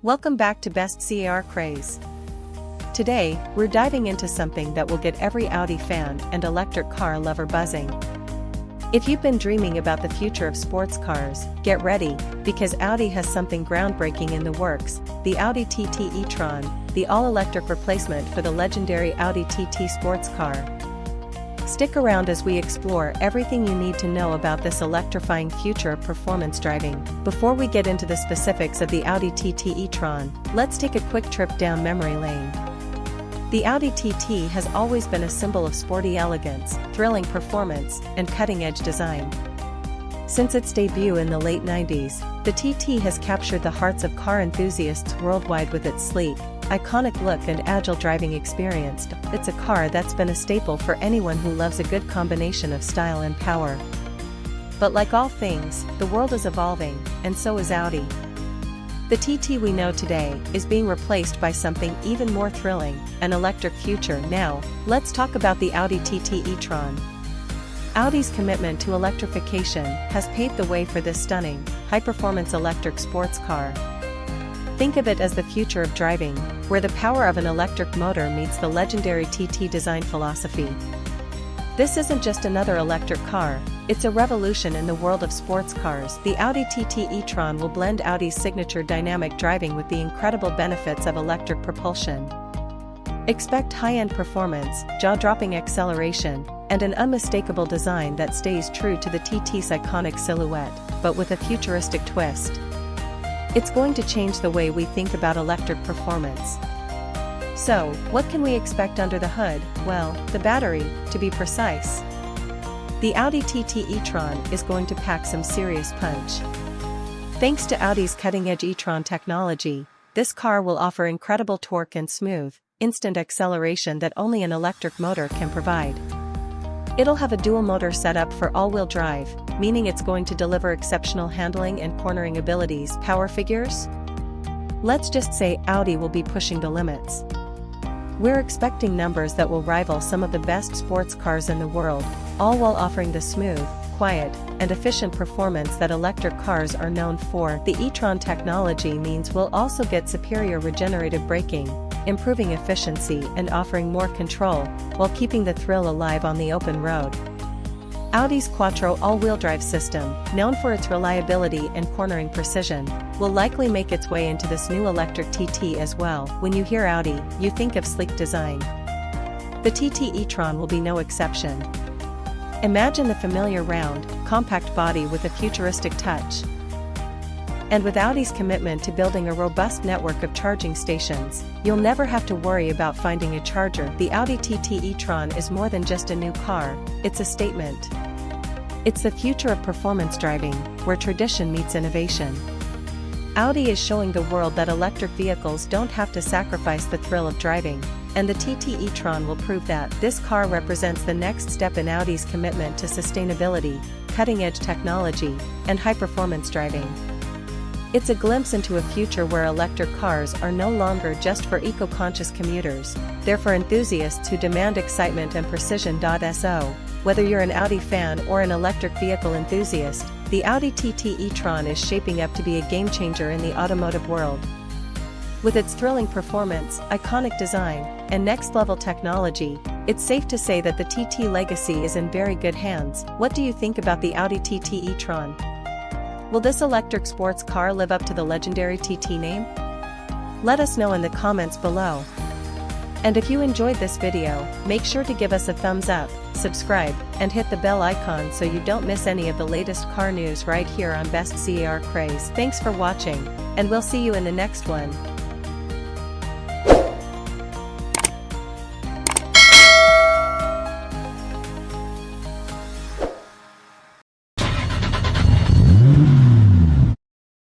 Welcome back to Best CAR Craze. Today, we're diving into something that will get every Audi fan and electric car lover buzzing. If you've been dreaming about the future of sports cars, get ready, because Audi has something groundbreaking in the works: the Audi TT e-tron, the all-electric replacement for the legendary Audi TT sports car. Stick around as we explore everything you need to know about this electrifying future of performance driving. Before we get into the specifics of the Audi TT e-tron, let's take a quick trip down memory lane. The Audi TT has always been a symbol of sporty elegance, thrilling performance, and cutting-edge design. Since its debut in the late 90s, the TT has captured the hearts of car enthusiasts worldwide with its sleek, iconic look and agile driving experience. It's a car that's been a staple for anyone who loves a good combination of style and power. But like all things, the world is evolving, and so is Audi. The TT we know today is being replaced by something even more thrilling, an electric future. Now, let's talk about the Audi TT e-tron. Audi's commitment to electrification has paved the way for this stunning, high-performance electric sports car. Think of it as the future of driving, where the power of an electric motor meets the legendary TT design philosophy. This isn't just another electric car, it's a revolution in the world of sports cars. The Audi TT e-tron will blend Audi's signature dynamic driving with the incredible benefits of electric propulsion. Expect high-end performance, jaw-dropping acceleration, and an unmistakable design that stays true to the TT's iconic silhouette, but with a futuristic twist. It's going to change the way we think about electric performance. So, what can we expect under the hood? Well, the battery, to be precise. The Audi TT e-tron is going to pack some serious punch. Thanks to Audi's cutting-edge e-tron technology, this car will offer incredible torque and smooth, instant acceleration that only an electric motor can provide. It'll have a dual-motor setup for all-wheel drive, meaning it's going to deliver exceptional handling and cornering abilities. Power figures? Let's just say Audi will be pushing the limits. We're expecting numbers that will rival some of the best sports cars in the world, all while offering the smooth, quiet, and efficient performance that electric cars are known for. The e-tron technology means we'll also get superior regenerative braking, improving efficiency and offering more control, while keeping the thrill alive on the open road. Audi's Quattro all-wheel drive system, known for its reliability and cornering precision, will likely make its way into this new electric TT as well. When you hear Audi, you think of sleek design. The TT e-tron will be no exception. Imagine the familiar round, compact body with a futuristic touch. And with Audi's commitment to building a robust network of charging stations, you'll never have to worry about finding a charger. The Audi TT e-tron is more than just a new car, it's a statement. It's the future of performance driving, where tradition meets innovation. Audi is showing the world that electric vehicles don't have to sacrifice the thrill of driving, and the TT e-tron will prove that. This car represents the next step in Audi's commitment to sustainability, cutting-edge technology, and high-performance driving. It's a glimpse into a future where electric cars are no longer just for eco-conscious commuters, they're for enthusiasts who demand excitement and precision. So, whether you're an Audi fan or an electric vehicle enthusiast, the Audi TT e-tron is shaping up to be a game-changer in the automotive world. With its thrilling performance, iconic design, and next-level technology, it's safe to say that the TT legacy is in very good hands. What do you think about the Audi TT e-tron? Will this electric sports car live up to the legendary TT name? Let us know in the comments below. And if you enjoyed this video, make sure to give us a thumbs up, subscribe, and hit the bell icon so you don't miss any of the latest car news right here on Best CAR Craze. Thanks for watching, and we'll see you in the next one.